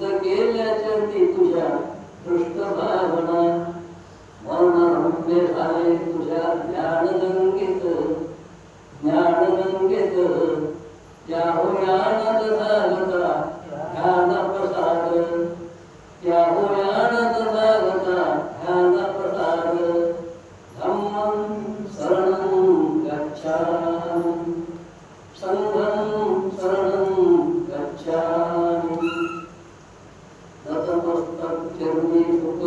मुक्त केल्याच्या ती तुझ्या दृष्ट भावना मौन रम्य झाले तुझ्या ज्ञानगंगेत त्या होयानंद झालता ध्यान प्रसाद त्या होयानंद झालता ध्यान प्रसाद धम्मं शरणं गच्छामि संघं शरणं गच्छामि नतमस्तक चरणी सुख